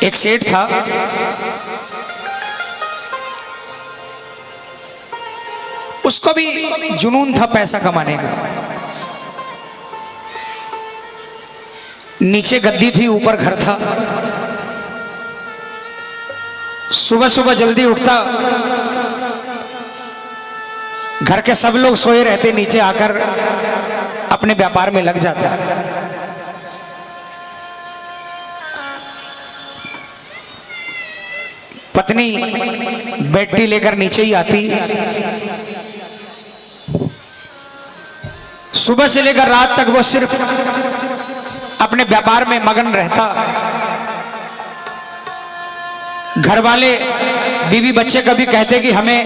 एक सेठ था, उसको भी जुनून था पैसा कमाने का। नीचे गद्दी थी, ऊपर घर था। सुबह सुबह जल्दी उठता, घर के सब लोग सोए रहते, नीचे आकर अपने व्यापार में लग जाता। पत्नी बेटी लेकर नीचे ही आती, सुबह से लेकर रात तक वो सिर्फ अपने व्यापार में मगन रहता। घर वाले बीवी बच्चे कभी कहते कि हमें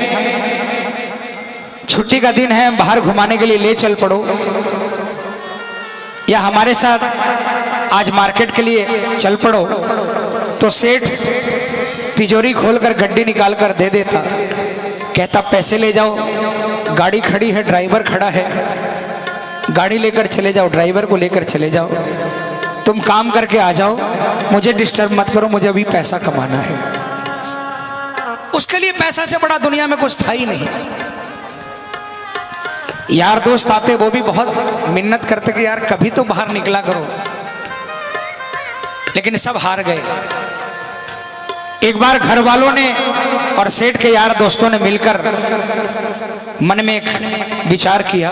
छुट्टी का दिन है, बाहर घुमाने के लिए ले चल पड़ो, या हमारे साथ आज मार्केट के लिए चल पड़ो, तो सेठ तिजोरी खोलकर गड्डी निकालकर दे देता। कहता पैसे ले जाओ, गाड़ी खड़ी है, ड्राइवर खड़ा है, गाड़ी लेकर चले जाओ, ड्राइवर को लेकर चले जाओ, तुम काम करके आ जाओ, मुझे डिस्टर्ब मत करो, मुझे अभी पैसा कमाना है। उसके लिए पैसा से बड़ा दुनिया में कुछ था ही नहीं। यार दोस्त आते, वो भी बहुत मिन्नत करते कि यार कभी तो बाहर निकला करो, लेकिन सब हार गए। एक बार घर वालों ने और सेठ के यार दोस्तों ने मिलकर मन में एक विचार किया।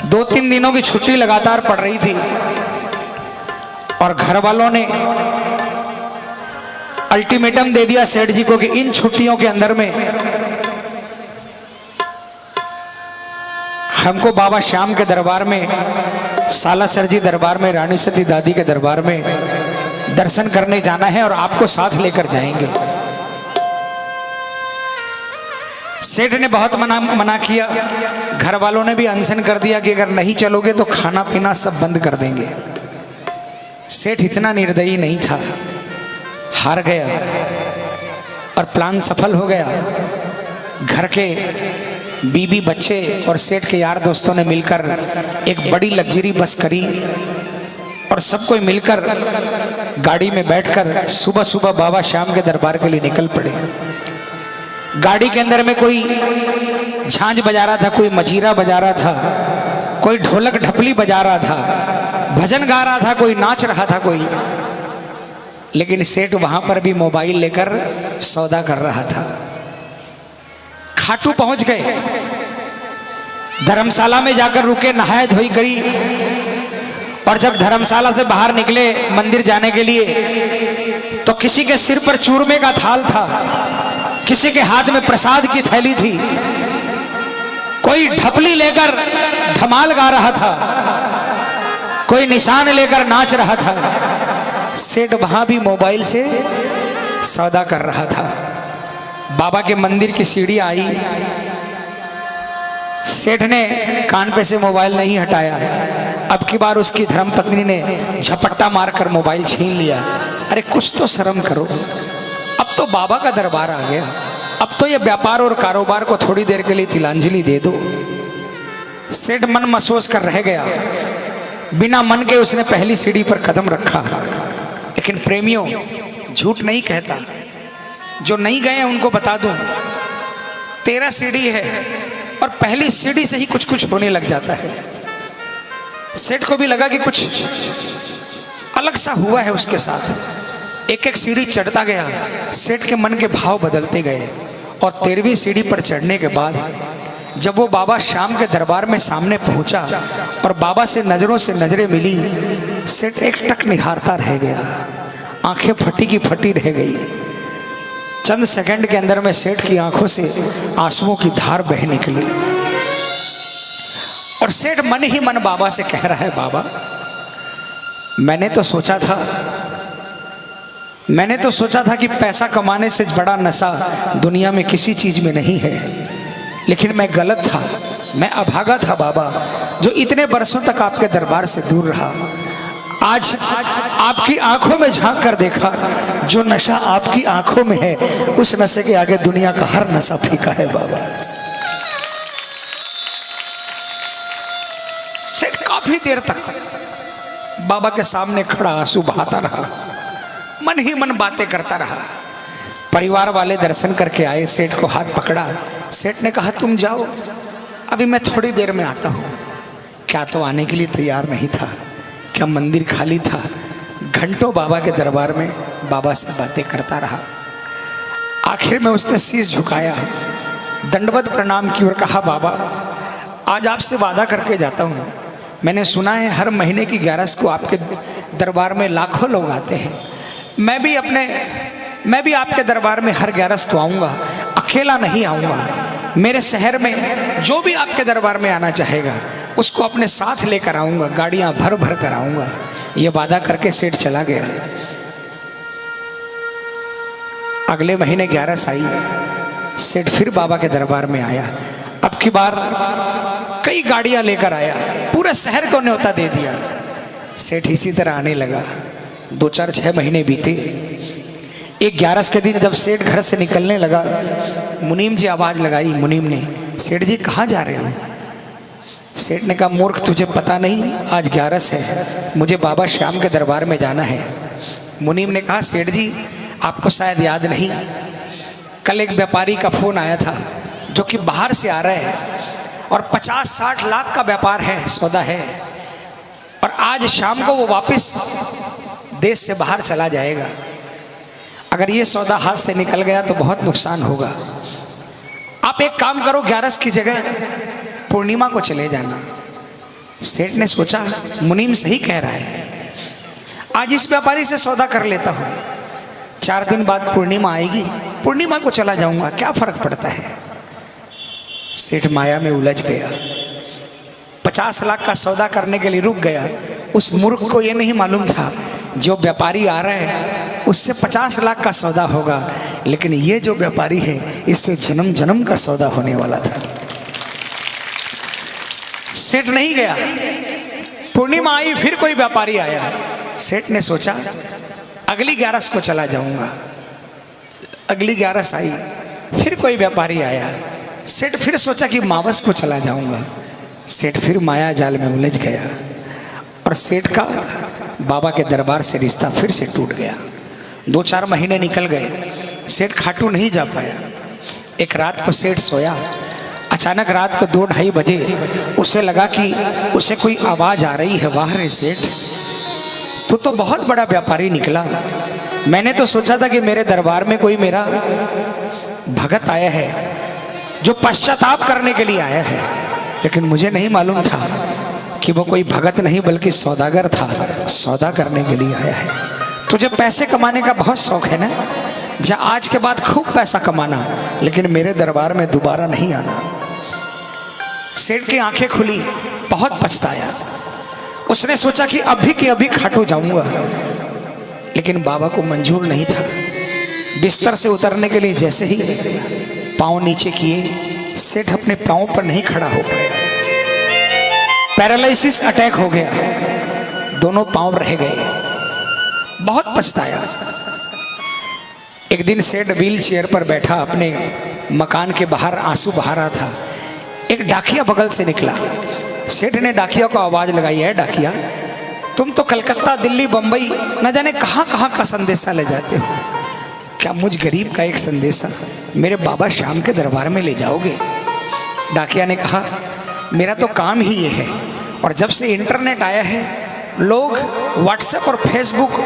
2-3 दिनों की छुट्टी लगातार पड़ रही थी और घर वालों ने अल्टीमेटम दे दिया सेठ जी को कि इन छुट्टियों के अंदर में हमको बाबा श्याम के दरबार में, सालासर जी दरबार में, रानी सती दादी के दरबार में दर्शन करने जाना है और आपको साथ लेकर जाएंगे। सेठ ने बहुत मना किया, घर वालों ने भी अनशन कर दिया कि अगर नहीं चलोगे तो खाना पीना सब बंद कर देंगे। सेठ इतना निर्दयी नहीं था, हार गया और प्लान सफल हो गया। घर के बीबी बच्चे और सेठ के यार दोस्तों ने मिलकर एक बड़ी लग्जरी बस करी और सब कोई मिलकर गाड़ी में बैठकर सुबह सुबह बाबा श्याम के दरबार के लिए निकल पड़े। गाड़ी के अंदर में कोई झांझ बजा रहा था, कोई मजीरा बजा रहा था, कोई ढोलक ढपली बजा रहा था, भजन गा रहा था, कोई नाच रहा था कोई। लेकिन सेठ वहां पर भी मोबाइल लेकर सौदा कर रहा था। खाटू पहुंच गए, धर्मशाला में जाकर रुके, नहाए धोई करी और जब धर्मशाला से बाहर निकले मंदिर जाने के लिए तो किसी के सिर पर चूरमे का थाल था, किसी के हाथ में प्रसाद की थैली थी, कोई ढपली लेकर धमाल गा रहा था, कोई निशान लेकर नाच रहा था। सेठ वहां भी मोबाइल से सौदा कर रहा था। बाबा के मंदिर की सीढ़ी आई, सेठ ने कान पे से मोबाइल नहीं हटाया। अब की बार उसकी धर्मपत्नी ने झपट्टा मारकर मोबाइल छीन लिया। अरे कुछ तो शर्म करो, अब तो बाबा का दरबार आ गया, अब तो ये व्यापार और कारोबार को थोड़ी देर के लिए तिलांजलि दे दो। सेठ मन महसूस कर रह गया, बिना मन के उसने पहली सीढ़ी पर कदम रखा। लेकिन प्रेमियों, झूठ नहीं कहता, जो नहीं गए उनको बता दूं, 13 सीढ़ी है और पहली सीढ़ी से ही कुछ कुछ होने लग जाता है। सेठ को भी लगा कि कुछ अलग सा हुआ है उसके साथ। एक एक सीढ़ी चढ़ता गया, सेठ के मन के भाव बदलते गए और 13वीं सीढ़ी पर चढ़ने के बाद जब वो बाबा श्याम के दरबार में सामने पहुंचा और बाबा से नजरों से नजरें मिली, सेठ एक टक निहारता रह गया, आंखें फटी की फटी रह गई। चंद सेकंड के अंदर में सेठ की आंखों से आंसुओं की धार बह निकली और सेठ मन ही मन बाबा से कह रहा है, बाबा मैंने तो सोचा था कि पैसा कमाने से बड़ा नशा दुनिया में किसी चीज में नहीं है, लेकिन मैं गलत था, मैं अभागा था बाबा, जो इतने बरसों तक आपके दरबार से दूर रहा। आज आपकी आंखों में झांक कर देखा, जो नशा आपकी आंखों में है उस नशे के आगे दुनिया का हर नशा फीका है बाबा। सेठ काफी देर तक बाबा के सामने खड़ा आंसू बहाता रहा। मन ही मन बातें करता रहा। परिवार वाले दर्शन करके आए, सेठ को हाथ पकड़ा। सेठ ने कहा तुम जाओ, अभी मैं थोड़ी देर में आता हूँ। क्या तो आने के लिए तैयार नहीं था, क्या मंदिर खाली था। घंटों बाबा के दरबार में बाबा से बातें करता रहा। आखिर में उसने शीश झुकाया, दंडवत प्रणाम की और कहा बाबा आज आपसे वादा करके जाता हूँ। मैंने सुना है हर महीने की 11 को आपके दरबार में लाखों लोग आते हैं। मैं भी आपके दरबार में हर 11 को आऊँगा, अकेला नहीं आऊँगा। मेरे शहर में जो भी आपके दरबार में आना चाहेगा उसको अपने साथ लेकर आऊँगा, गाड़ियाँ भर भर कर आऊँगा। ये वादा करके सेठ चला गया। अगले महीने 11 आई, सेठ फिर बाबा के दरबार में आया। अब की बार कई गाड़ियां लेकर आया, पूरे शहर को न्योता दे दिया। सेठ इसी तरह आने लगा। 2, 4, 6 महीने बीते। एक 11 के दिन जब सेठ घर से निकलने लगा, मुनीम जी आवाज लगाई। मुनीम ने, सेठ जी कहाँ जा रहे हो? सेठ ने कहा मूर्ख तुझे पता नहीं आज 11 है, मुझे बाबा श्याम के दरबार में जाना है। मुनीम ने कहा सेठ जी आपको शायद याद नहीं, कल एक व्यापारी का फोन आया था जो कि बाहर से आ रहा है और 50-60 लाख का व्यापार है, सौदा है, और आज शाम को वो वापस देश से बाहर चला जाएगा। अगर ये सौदा हाथ से निकल गया तो बहुत नुकसान होगा। आप एक काम करो, 11 की जगह पूर्णिमा को चले जाना। सेठ ने सोचा मुनीम सही कह रहा है, आज इस व्यापारी से सौदा कर लेता हूँ, 4 दिन बाद पूर्णिमा आएगी, पूर्णिमा को चला जाऊंगा, क्या फर्क पड़ता है। सेठ माया में उलझ गया, 50 लाख का सौदा करने के लिए रुक गया। उस मूर्ख को यह नहीं मालूम था जो व्यापारी आ रहा है उससे 50 लाख का सौदा होगा, लेकिन ये जो व्यापारी है इससे जन्म जन्म का सौदा होने वाला था। सेठ नहीं गया। पूर्णिमा आई, फिर कोई व्यापारी आया। सेठ ने सोचा अगली 11 को चला जाऊंगा। अगली 11 आई, फिर कोई व्यापारी आया। सेठ फिर सोचा कि मावस को चला जाऊंगा। सेठ फिर माया जाल में उलझ गया और सेठ का बाबा के दरबार से रिश्ता फिर से टूट गया। 2-4 महीने निकल गए, सेठ खाटू नहीं जा पाया। एक रात को सेठ सोया, अचानक रात को 2-2:30 बजे उसे लगा कि उसे कोई आवाज आ रही है। वाह रे सेठ, तू तो बहुत बड़ा व्यापारी निकला। मैंने तो सोचा था कि मेरे दरबार में कोई मेरा भगत आया है जो पश्चाताप करने के लिए आया है, लेकिन मुझे नहीं मालूम था कि वो कोई भगत नहीं बल्कि सौदागर था, सौदा करने के लिए आया है। तुझे पैसे कमाने का बहुत शौक है ना, जा आज के बाद खूब पैसा कमाना, लेकिन मेरे दरबार में दोबारा नहीं आना। सेठ की आंखें खुली, बहुत पछताया। उसने सोचा कि अभी के अभी खाटू जाऊंगा, लेकिन बाबा को मंजूर नहीं था। बिस्तर से उतरने के लिए जैसे ही पांव नीचे किए, सेठ अपने पांव पर नहीं खड़ा हो पाया। पैरालिसिस अटैक हो गया, दोनों पांव रह गए। बहुत पछताया। एक दिन सेठ व्हील चेयर पर बैठा अपने मकान के बाहर आंसू बहा रहा था। एक डाकिया बगल से निकला। सेठ ने डाकिया को आवाज लगाई, है डाकिया, तुम तो कलकत्ता, दिल्ली, बंबई न जाने कहां कहां का संदेशा ले जाते हो, क्या मुझ गरीब का एक संदेशा मेरे बाबा श्याम के दरबार में ले जाओगे? डाकिया ने कहा मेरा तो काम ही ये है, और जब से इंटरनेट आया है लोग व्हाट्सएप और फेसबुक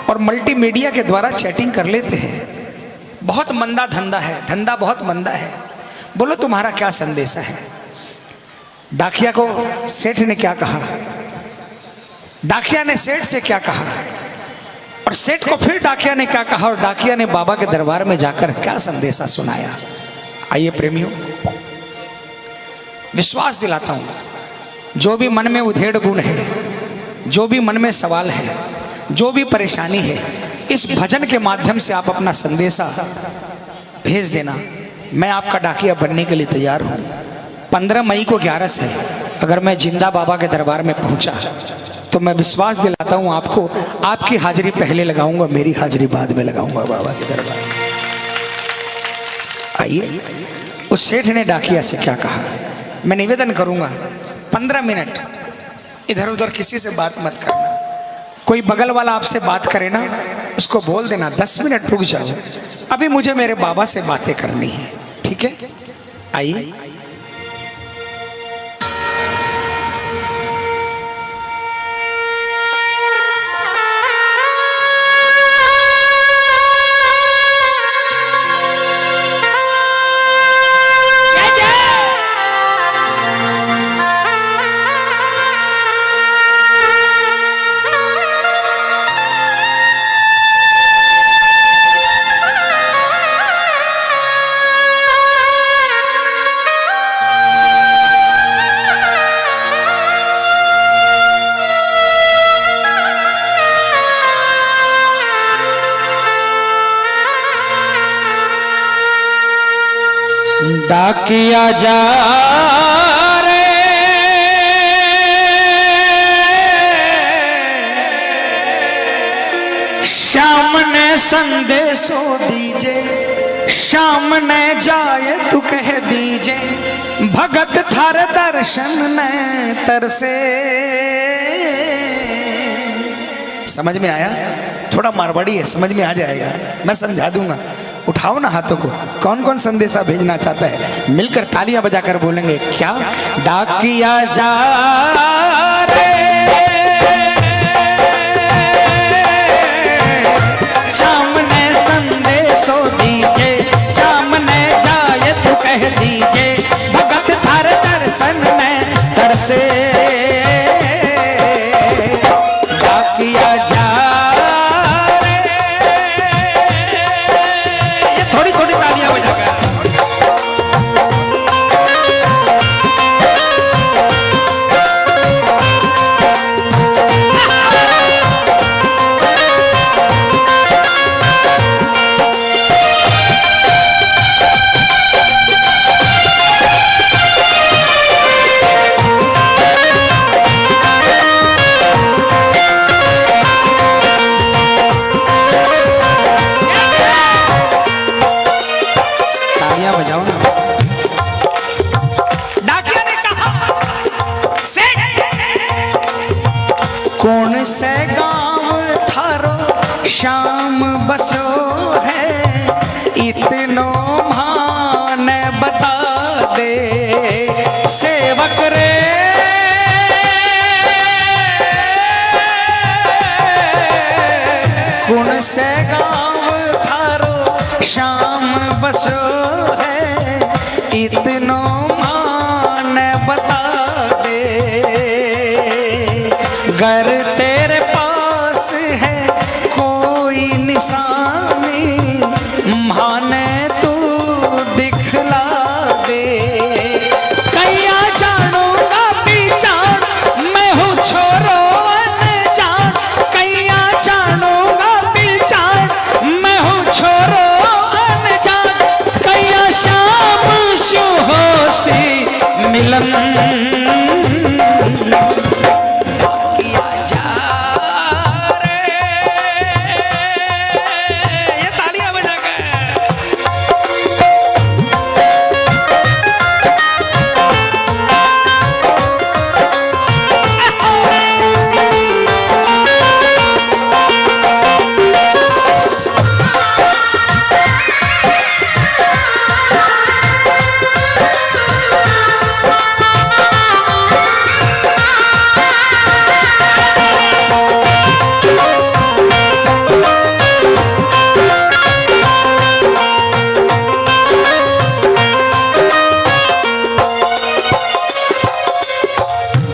और मल्टीमीडिया के द्वारा चैटिंग कर लेते हैं। बहुत मंदा धंधा है, धंधा बहुत मंदा है, बोलो तुम्हारा क्या संदेशा है? डाकिया को सेठ ने क्या कहा, डाकिया ने सेठ से क्या कहा, और सेठ को फिर डाकिया ने क्या कहा, और डाकिया ने बाबा के दरबार में जाकर क्या संदेशा सुनाया। आइए प्रेमियों, विश्वास दिलाता हूं, जो भी मन में उधेड़ गुण है, जो भी मन में सवाल है, जो भी परेशानी है, इस भजन के माध्यम से आप अपना संदेशा भेज देना। मैं आपका डाकिया बनने के लिए तैयार हूं। 15 मई को 11 है। अगर मैं जिंदा बाबा के दरबार में पहुंचा तो मैं विश्वास दिलाता हूं आपको, आपकी हाजिरी पहले लगाऊंगा, मेरी हाजिरी बाद में लगाऊंगा बाबा के दरबार। आइए, उस सेठ ने डाकिया से क्या कहा। मैं निवेदन करूंगा 15 मिनट इधर उधर किसी से बात मत करना। कोई बगल वाला आपसे बात करे ना, उसको बोल देना 10 मिनट रुक जाओ, अभी मुझे मेरे बाबा से बातें करनी है, ठीक है? आइए। डाकिया जा रे शाम ने संदेशो दीजे, शाम ने जाए तू कह दीजे, भगत थार दर्शन ने तरसे। समझ में आया? थोड़ा मारवाड़ी है, समझ में आ जाएगा, मैं समझा दूंगा। उठाओ ना हाथों को, कौन कौन संदेशा भेजना चाहता है? मिलकर तालियां बजाकर बोलेंगे क्या? डाकिया जा रे सामने संदेशो दीजे, सामने जाए तू कह दीजे, भगत थार दर्शन में तरसे। डाकिया जा कौन से गांव थारो शाम बसो है, इतनो मान बता दे सेवक रे। कौन से गांव थारो शाम बसो है, इतनो मान बता दे। घर तेरे पास है कोई निशानी, माने तू दिखला दे। कैया जानूंगा पहचान मैं हूँ छोरो अनजान, कैया जानूंगा पहचान मैं हूँ छोरो अनजान, कैया शाम शु होसी मिलन।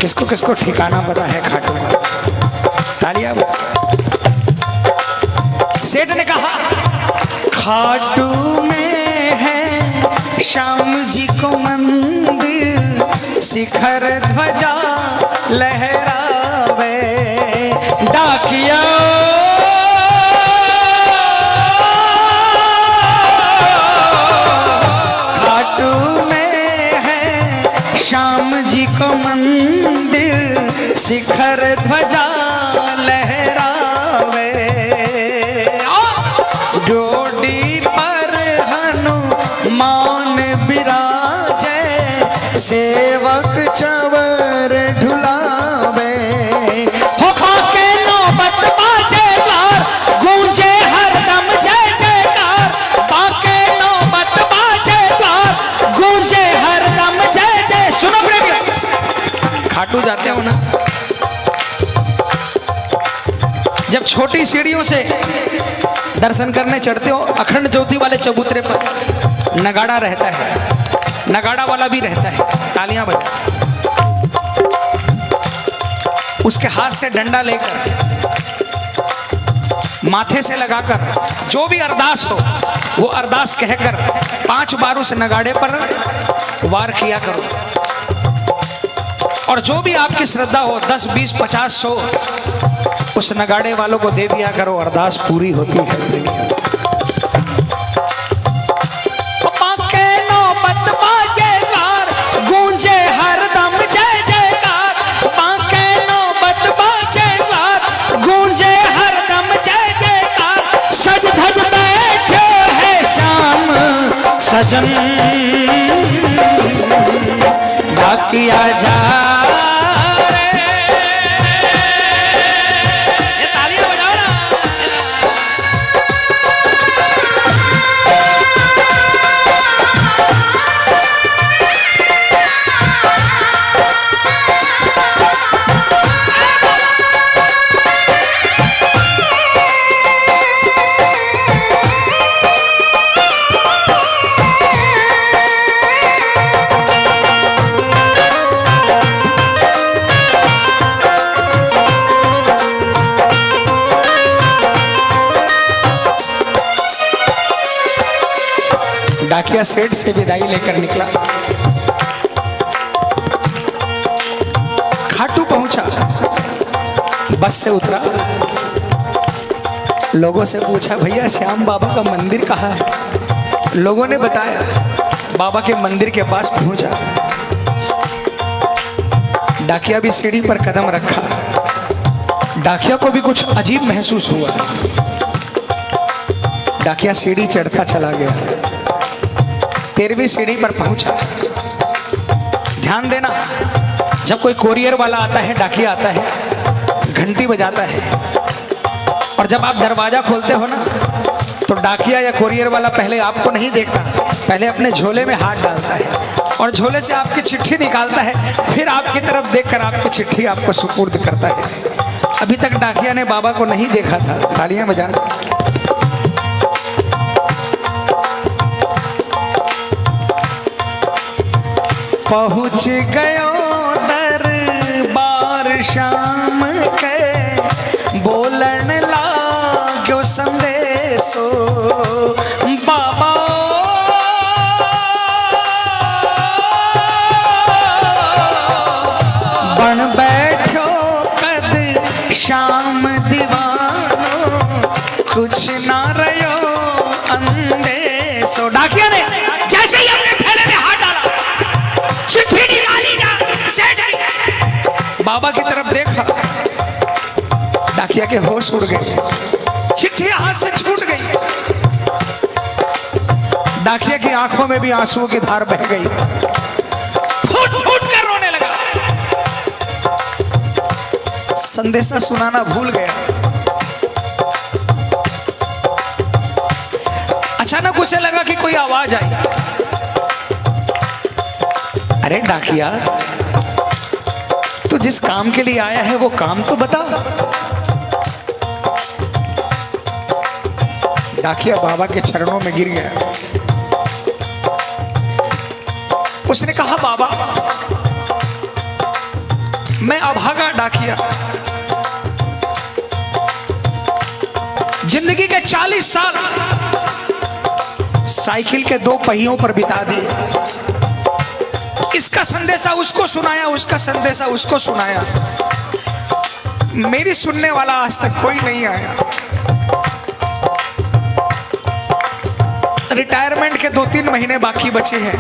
किसको किसको ठिकाना पता है खाटू का? तालियां। सेठ ने कहा खाटू में है श्याम जी को मंदिर, शिखर ध्वजा लहरावे। डाकिया खाटू में है श्याम जी को मंदिर, शिखर ध्वजा लहरावे। डोडी पर हनुमान विराजे, सेवक चवर ढुलावे। हो के नौबत बाजे द्वार, गूंजे जब छोटी सीढ़ियों से दर्शन करने चढ़ते हो, अखंड ज्योति वाले चबूतरे पर नगाड़ा रहता है, नगाड़ा वाला भी रहता है, तालियां बजा, उसके हाथ से डंडा लेकर माथे से लगाकर जो भी अरदास हो वो अरदास कहकर 5 बार उस नगाड़े पर वार किया करो, और जो भी आपकी श्रद्धा हो 10, 20, 50, 100 उस नगाड़े वालों को दे दिया करो, अरदास पूरी होती है। गूंजे हरदम जय जयकार, बांके नौबत बाजेदार, गूंजे हरदम जय जयकार, सज धज बैठे है श्याम सजन, डाकिया जा डाकिया सेठ से विदाई लेकर निकला, खाटू पहुंचा, बस से उतरा, लोगों से पूछा भैया श्याम बाबा का मंदिर कहाँ है? लोगों ने बताया बाबा के मंदिर के पास पहुंचा। डाकिया भी सीढ़ी पर कदम रखा, डाकिया को भी कुछ अजीब महसूस हुआ, डाकिया सीढ़ी चढ़ता चला गया, 13वीं सीढ़ी पर पहुंचा। ध्यान देना, जब कोई कोरियर वाला आता है, डाकिया आता है, घंटी बजाता है, और जब आप दरवाजा खोलते हो ना तो डाकिया या कोरियर वाला पहले आपको नहीं देखता, पहले अपने झोले में हाथ डालता है और झोले से आपकी चिट्ठी निकालता है, फिर आपकी तरफ देखकर आपकी चिट्ठी आपको सुपुर्द करता है। अभी तक डाकिया ने बाबा को नहीं देखा था, तालियां बजाना। पहुँच गयो दरबार शाम के, बोलन लाग्यो संदेशो, बाबा बन बैठो कद शाम दीवानो, कुछ ना रयो अंदेशो। डाकिया ने जैसे ही अपने थैले में हाथ डाला, चिट्ठी निकाली ना, बाबा की तरफ देखा, डाकिया के होश उड़ गए, चिट्ठी हाथ से छूट गई, डाकिया की आंखों में भी आंसुओं की धार बह गई, फूट फूट कर रोने लगा, संदेशा सुनाना भूल गया। अचानक उसे लगा कि कोई आवाज आई, अरे डाकिया, तू जिस काम के लिए आया है वो काम तो बता। डाकिया बाबा के चरणों में गिर गया, उसने कहा बाबा, मैं अभागा डाकिया, जिंदगी के 40 साल साइकिल के 2 पहियों पर बिता दिए, इसका संदेशा उसको सुनाया, उसका संदेशा उसको सुनाया, मेरी सुनने वाला आज तक कोई नहीं आया। रिटायरमेंट के 2-3 महीने बाकी बचे हैं,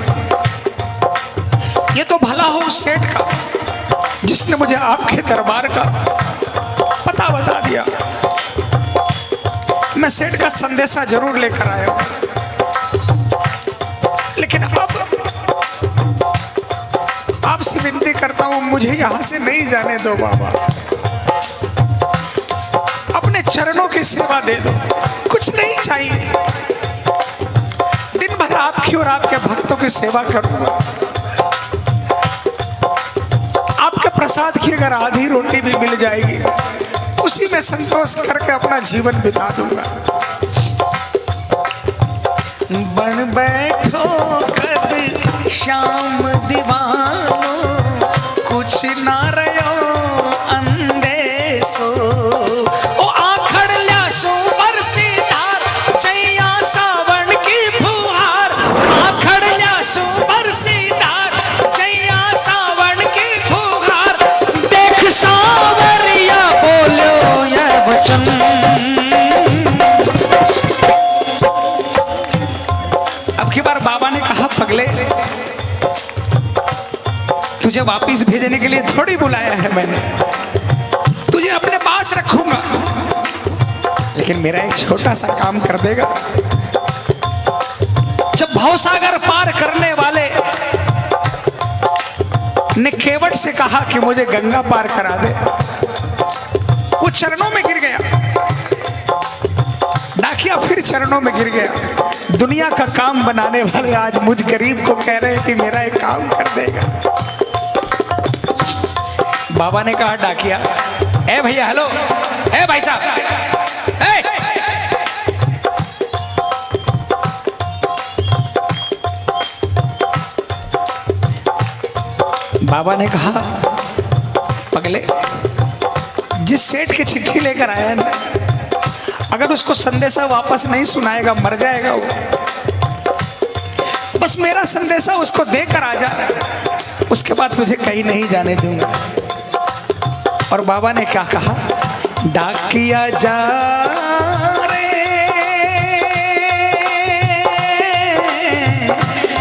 ये तो भला हो उस सेठ का जिसने मुझे आपके दरबार का पता बता दिया। मैं सेठ का संदेशा जरूर लेकर आया हूं, लेकिन अब आपसे विनती करता हूं, मुझे यहां से नहीं जाने दो बाबा, अपने चरणों की सेवा दे दो, कुछ नहीं चाहिए, दिन भर आपकी और आपके भक्तों की सेवा करूंगा, आपके प्रसाद की अगर आधी रोटी भी मिल जाएगी उसी में संतोष करके अपना जीवन बिता दूंगा। बन बैठो कद शाम दीवानो, कुछ ना रहो अंदेशो। ओ आखड़ ल्यासो बरसी धार, चैया सावन की फुहार। आखड़ ल्यासो बरसी धार, चैया सावन की फुहार। देख सावरिया बोलो यह वचन। अब की बार बाबा ने कहा, पगले तुझे वापिस भेजने के लिए थोड़ी बुलाया है मैंने, तुझे अपने पास रखूंगा, लेकिन मेरा एक छोटा सा काम कर देगा। जब भवसागर पार करने वाले ने केवट से कहा कि मुझे गंगा पार करा दे, वो चरणों में गिर गया। डाकिया फिर चरणों में गिर गया। दुनिया का काम बनाने वाले आज मुझ गरीब को कह रहे हैं कि मेरा एक काम कर देगा। बाबा ने कहा, डाकिया, ए भैया, हेलो, ए भाई साहब, ए! बाबा ने कहा, पगले, जिस सेठ की चिट्ठी लेकर आया है ना, अगर उसको संदेशा वापस नहीं सुनाएगा मर जाएगा वो। बस मेरा संदेशा उसको देकर आ जा, उसके बाद तुझे कहीं नहीं जाने दूंगा। और बाबा ने क्या कहा, डाकिया जा रे,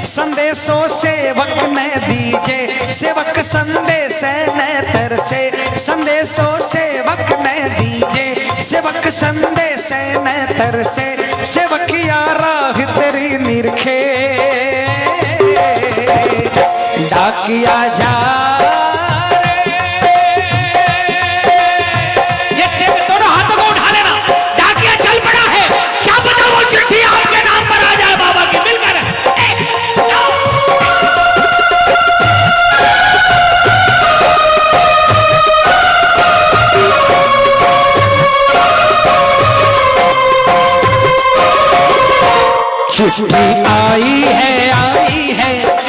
संदेशों सेवक ने दीजे, सेवक संदेश न तरसे। संदेशों सेवक ने दीजे, सेवक संदेश न तरसे। सेवकिया राह तेरी निरखे, डाकिया जा। चिट्ठी आई है,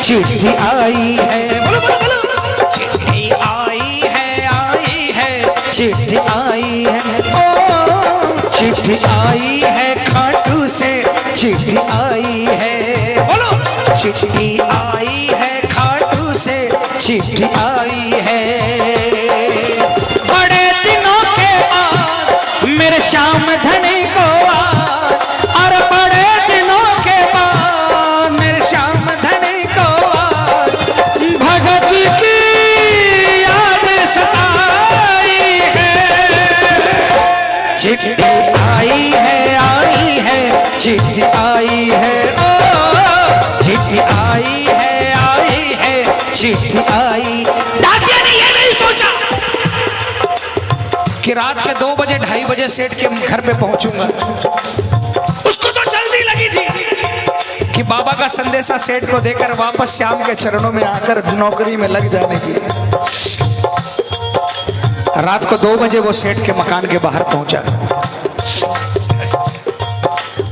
चिट्ठी आई है, बोलो बोलो बोलो। चिट्ठी आई है, चिट्ठी आई है, ओ चिट्ठी आई है खाटू से, चिट्ठी आई है, बोलो। चिट्ठी आई है खाटू से, चिट्ठी आई है। बड़े दिनों के बाद मेरे श्याम धनी को और बड़े चिट्ठी आई है, चिट्ठी आई है, ओ चिट्ठी आई है, चिट्ठी आई। डाकिया ने ये नहीं सोचा कि रात के 2 बजे 2:30 बजे सेठ के घर पे पहुंचूंगा। उसको तो जल्दी लगी थी कि बाबा का संदेशा सेठ को देकर वापस श्याम के चरणों में आकर नौकरी में लग जाने की। रात को 2 बजे वो सेठ के मकान के बाहर पहुंचा।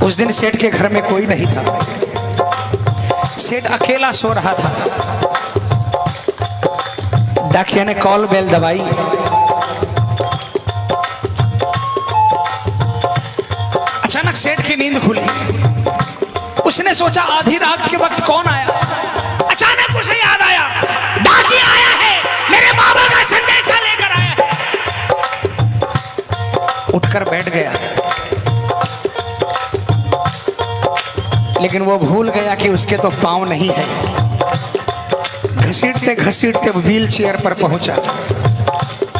उस दिन सेठ के घर में कोई नहीं था, सेठ अकेला सो रहा था। डाकिया ने कॉल बेल दबाई। अचानक सेठ की नींद खुली। उसने सोचा आधी रात के वक्त कौन आया। अचानक उसे याद आया, डाकिया आया है, मेरे बाबा का संदेशा लेकर आया है। उठकर बैठ गया, लेकिन वो भूल गया कि उसके तो पांव नहीं है। घसीटते घसीटते व्हील चेयर पर पहुंचा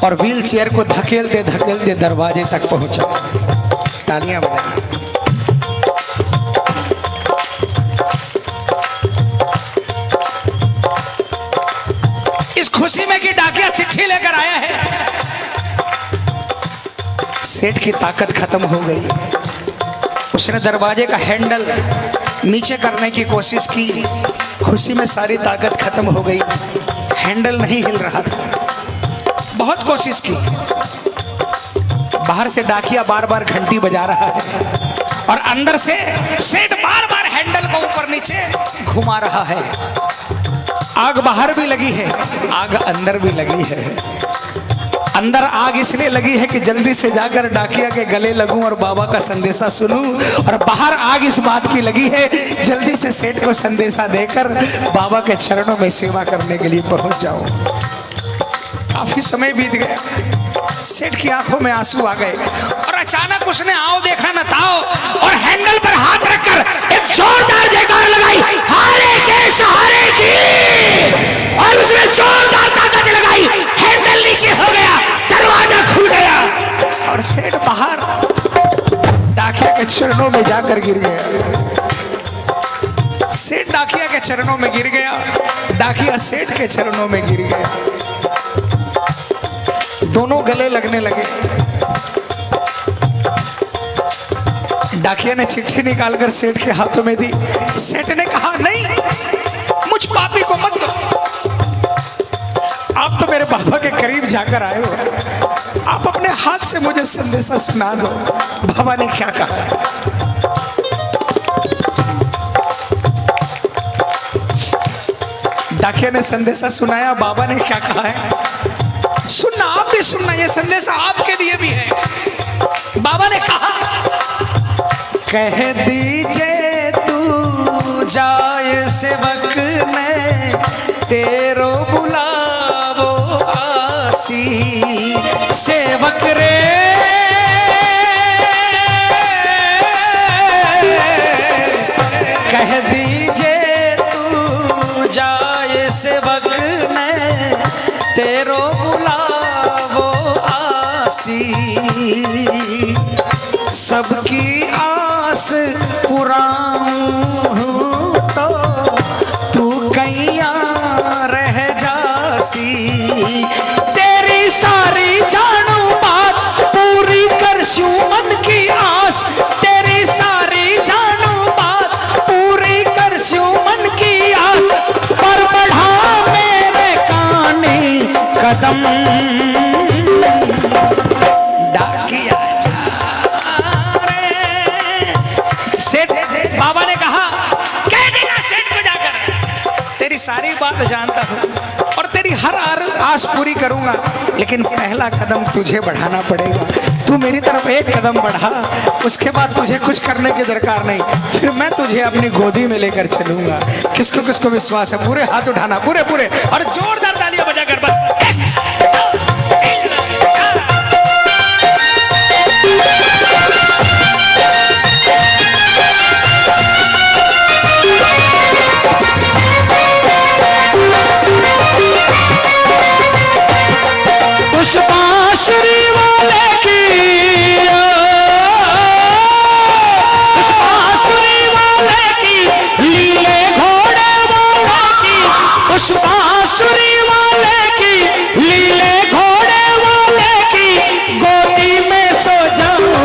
और व्हील चेयर को धकेलते धकेलते दरवाजे तक पहुंचा। तालियां बजाना। इस खुशी में कि डाकिया चिट्ठी लेकर आया है, सेठ की ताकत खत्म हो गई। उसने दरवाजे का हैंडल नीचे करने की कोशिश की, खुशी में सारी ताकत खत्म हो गई। हैंडल नहीं हिल रहा था, बहुत कोशिश की। बाहर से डाकिया बार बार घंटी बजा रहा है और अंदर से सेठ बार बार हैंडल को ऊपर नीचे घुमा रहा है। आग बाहर भी लगी है, आग अंदर भी लगी है। अंदर आग इसलिए लगी है कि जल्दी से जाकर डाकिया के गले लगूं और बाबा का संदेशा सुनूं, और बाहर आग इस बात की लगी है जल्दी से सेठ को संदेशा देकर बाबा के चरणों में सेवा करने के लिए पहुंच जाऊं। काफी समय बीत गया, सेठ की आंखों में आंसू आ गए और अचानक उसने आओ देखा न ताओ और हैंडल पर हाथ रखकर एक जोरदार जयकार लगाई, हारे के सहारे की, और उसने जोरदार ताकत लगाई, हैंडल नीचे हो गया, दरवाजा खुल गया और सेठ बाहर डाकिया के चरणों में जाकर गिर गया। सेठ डाकिया के चरणों में गिर गया, डाकिया सेठ के चरणों में गिर गया। दोनों गले लगने लगे। डाकिया ने चिट्ठी निकालकर सेठ के हाथों में दी। सेठ ने कहा, नहीं, मुझ पापी को मत दो, आप तो मेरे बाबा के करीब जाकर आए हो, आप अपने हाथ से मुझे संदेशा सुना दो। बाबा ने क्या कहा? डाकिया ने संदेशा सुनाया। बाबा ने क्या कहा है सुनना, आप भी सुनना, ये संदेशा आपके लिए भी है। बाबा ने कहा, कह दीजिए तू जाए सेवक ने तेरो बुलावो आसी, सेवक रे कह दीजिए तू जाए सेवक ने तेरो बुलावो आसी, सबकी आस पुराऊं तो तू कैया रह जासी, तेरी सारी जानू बात पूरी करसूं मन की आस, तेरी सारी जानू बात पूरी करसूं मन की आस, पर बढ़ा मेरे काने कदम। डाकिया सेठ, बाबा ने कहा, कह देना सेठ को जाकर, तेरी सारी बात जानता हूं और तेरी हर आस पूरी करूंगा, लेकिन पहला कदम तुझे बढ़ाना पड़ेगा। तू मेरी तरफ एक कदम बढ़ा, उसके बाद तुझे कुछ करने की दरकार नहीं, फिर मैं तुझे अपनी गोदी में लेकर चलूंगा। किसको किसको विश्वास है? पूरे हाथ उठाना, पूरे पूरे, और जोरदार तालियां बजाकर बस। पुष्पांशुरी वाले की, पुष्पांशुरी वाले की, लीले घोड़े वाले की, पुष्पांशुरी वाले की, लीले घोड़े वाले की, गोदी में सो जाऊं,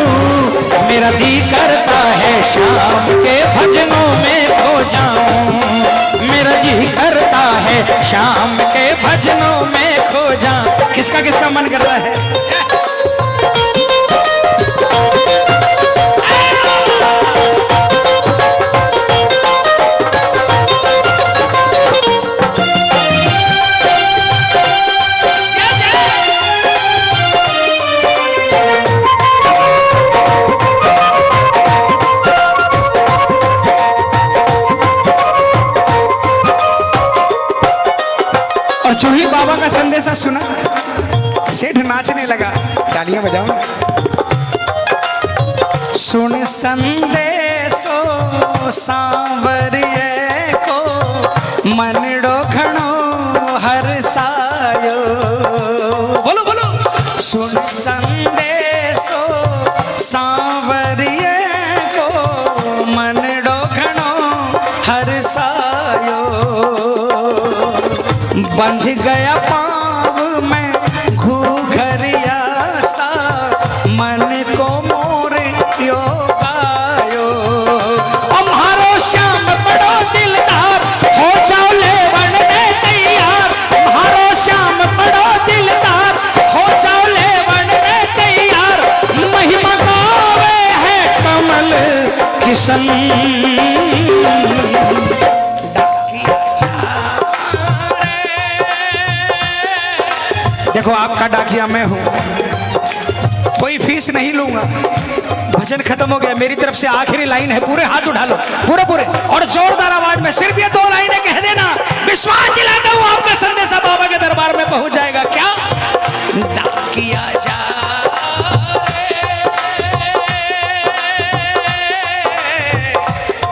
मेरा दिल करता है शाम के भजनों में खो जाऊं, मेरा जी करता है शाम के भजनों में खो जाऊं। किसका किसका मन करता है? और जो ही बाबा का संदेशा सुना, सेठ नाचने लगा। तालियां बजाओ। सुन संदेशो सांवरिये को मनड़ो घणो हरसायो, बोलो बोलो। सुन संदेशो सांवरिये को मनड़ो घणो हरसायो, बंध गया पाँव में घूघरिया सा, मन को मोर यो गायो, हमारो श्याम बड़ो दिलदार, हो जाओ लेवन में तैयार, हमारो श्याम बड़ो दिलदार, हो जाओ लेवन में तैयार, दर्शन। देखो आपका डाकिया मैं हूं, कोई फीस नहीं लूंगा। भजन खत्म हो गया, मेरी तरफ से आखिरी लाइन है, पूरे हाथ उठा लो, पूरे पूरे और जोरदार आवाज में सिर्फ ये 2 लाइनें कह देना, विश्वास दिलाता हूं आपका संदेशा बाबा के दरबार में पहुंच जाएगा। क्या डाकिया जा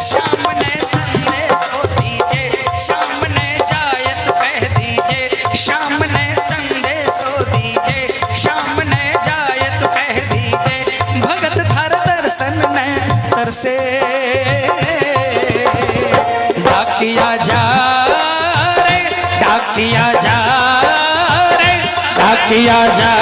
सामने संदेशो दीजे, सामने जायत कह दीजे, सामने संदेशो दीजे, सामने जायत कह दीजे, भगत थार दर्शन में तरसे। डाकिया जा रे, डाकिया जा रे, डाकिया जा